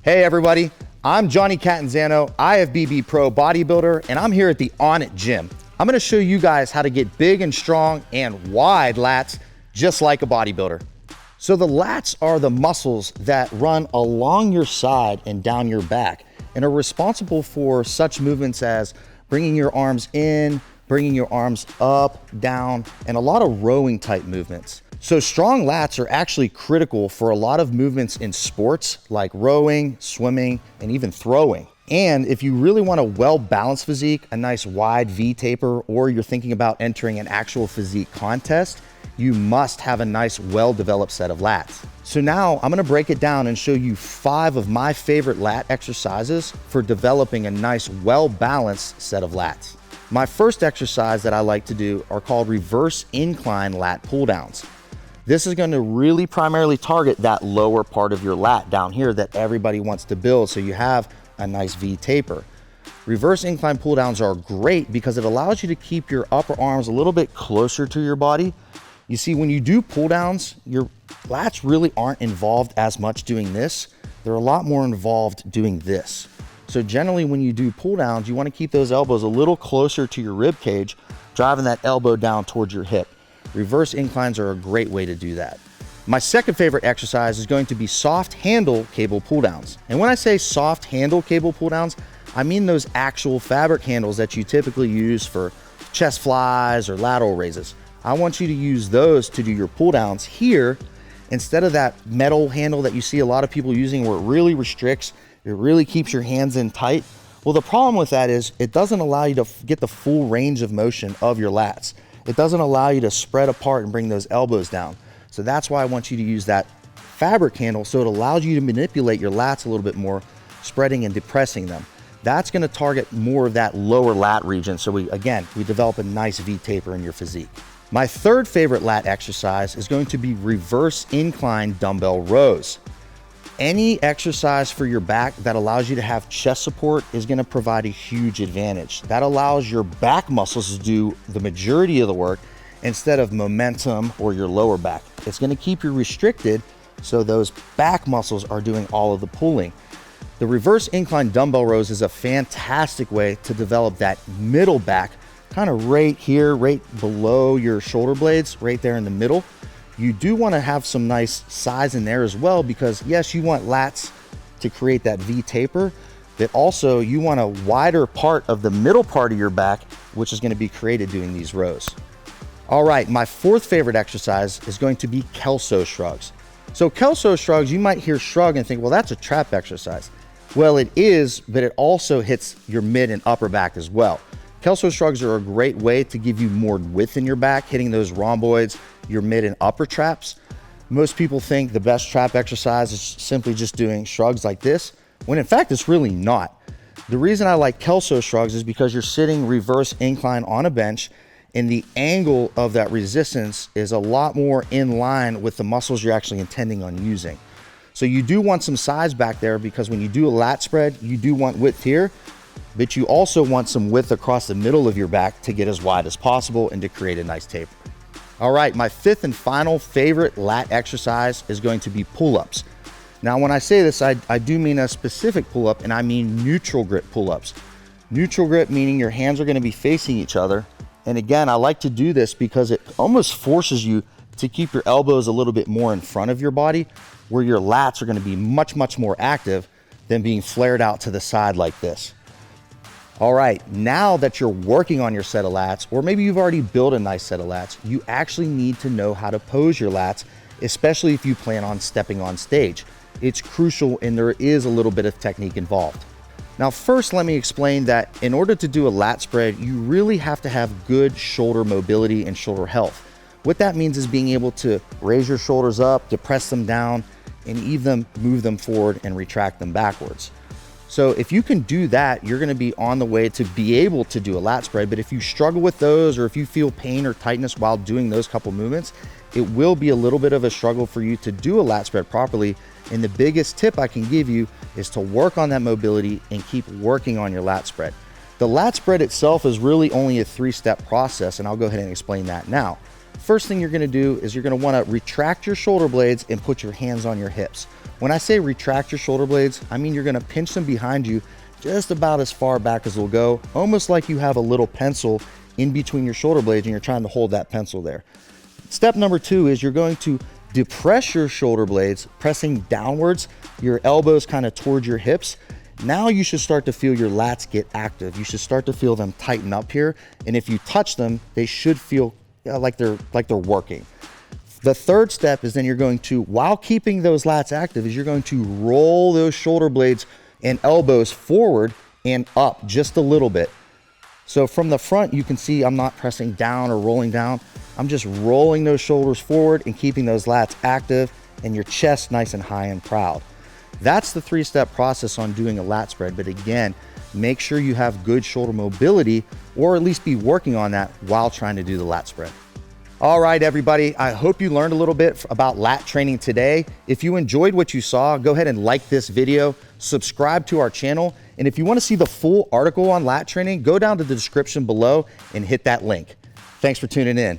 Hey everybody, I'm Jonny Catanzano, IFBB Pro Bodybuilder, and I'm here at the Onnit gym. I'm gonna show you guys how to get big and strong and wide lats, just like a bodybuilder. So the lats are the muscles that run along your side and down your back and are responsible for such movements as bringing your arms in, bringing your arms up, down, and a lot of rowing type movements. So strong lats are actually critical for a lot of movements in sports like rowing, swimming, and even throwing. And if you really want a well-balanced physique, a nice wide V taper, or you're thinking about entering an actual physique contest, you must have a nice, well-developed set of lats. So now I'm gonna break it down and show you 5 of my favorite lat exercises for developing a nice, well-balanced set of lats. My first exercise that I like to do are called reverse-incline lat pull-downs. This is going to really primarily target that lower part of your lat down here that everybody wants to build so you have a nice V taper. Reverse incline pull downs are great because it allows you to keep your upper arms a little bit closer to your body. You see, when you do pull downs, your lats really aren't involved as much doing this. They're a lot more involved doing this. So generally when you do pull downs, you want to keep those elbows a little closer to your rib cage, driving that elbow down towards your hip. Reverse inclines are a great way to do that. My second favorite exercise is going to be soft handle cable pull downs. And when I say soft handle cable pull downs, I mean those actual fabric handles that you typically use for chest flies or lateral raises. I want you to use those to do your pull downs here instead of that metal handle that you see a lot of people using where it really restricts, it really keeps your hands in tight. Well, the problem with that is it doesn't allow you to get the full range of motion of your lats. It doesn't allow you to spread apart and bring those elbows down. So that's why I want you to use that fabric handle so it allows you to manipulate your lats a little bit more, spreading and depressing them. That's gonna target more of that lower lat region. So we develop a nice V taper in your physique. My third favorite lat exercise is going to be reverse incline dumbbell rows. Any exercise for your back that allows you to have chest support is going to provide a huge advantage. That allows your back muscles to do the majority of the work instead of momentum or your lower back. It's going to keep you restricted so those back muscles are doing all of the pulling. The reverse incline dumbbell rows is a fantastic way to develop that middle back, kind of right here, right below your shoulder blades, right there in the middle. You do want to have some nice size in there as well because yes, you want lats to create that V taper, but also you want a wider part of the middle part of your back, which is going to be created doing these rows. All right, my fourth favorite exercise is going to be Kelso Shrugs. So Kelso Shrugs, you might hear shrug and think, well, that's a trap exercise. Well, it is, but it also hits your mid and upper back as well. Kelso Shrugs are a great way to give you more width in your back, hitting those rhomboids, your mid and upper traps. Most people think the best trap exercise is simply just doing shrugs like this, when in fact it's really not. The reason I like Kelso Shrugs is because you're sitting reverse incline on a bench and the angle of that resistance is a lot more in line with the muscles you're actually intending on using. So you do want some size back there because when you do a lat spread, you do want width here, but you also want some width across the middle of your back to get as wide as possible and to create a nice taper. All right, my fifth and final favorite lat exercise is going to be pull-ups. Now, when I say this, I do mean a specific pull-up, and I mean neutral grip pull-ups. Neutral grip meaning your hands are gonna be facing each other. And again, I like to do this because it almost forces you to keep your elbows a little bit more in front of your body, where your lats are gonna be much, much more active than being flared out to the side like this. All right, now that you're working on your set of lats, or maybe you've already built a nice set of lats, you actually need to know how to pose your lats, especially if you plan on stepping on stage. It's crucial and there is a little bit of technique involved. Now, first, let me explain that in order to do a lat spread, you really have to have good shoulder mobility and shoulder health. What that means is being able to raise your shoulders up, depress them down, and even move them forward and retract them backwards. So if you can do that, you're gonna be on the way to be able to do a lat spread. But if you struggle with those, or if you feel pain or tightness while doing those couple movements, it will be a little bit of a struggle for you to do a lat spread properly. And the biggest tip I can give you is to work on that mobility and keep working on your lat spread. The lat spread itself is really only a 3-step process, and I'll go ahead and explain that now. First thing you're gonna do is you're gonna wanna retract your shoulder blades and put your hands on your hips. When I say retract your shoulder blades, I mean you're gonna pinch them behind you just about as far back as they'll go, almost like you have a little pencil in between your shoulder blades and you're trying to hold that pencil there. Step number 2 is you're going to depress your shoulder blades, pressing downwards, your elbows kind of towards your hips. Now you should start to feel your lats get active. You should start to feel them tighten up here. And if you touch them, they should feel like they're working. The third step is then you're going to, while keeping those lats active, is you're going to roll those shoulder blades and elbows forward and up just a little bit. So from the front, you can see I'm not pressing down or rolling down. I'm just rolling those shoulders forward and keeping those lats active and your chest nice and high and proud. That's the 3-step process on doing a lat spread. But again, make sure you have good shoulder mobility, or at least be working on that while trying to do the lat spread. All right, everybody, I hope you learned a little bit about lat training today. If you enjoyed what you saw, go ahead and like this video, subscribe to our channel, and if you want to see the full article on lat training, go down to the description below and hit that link. Thanks for tuning in.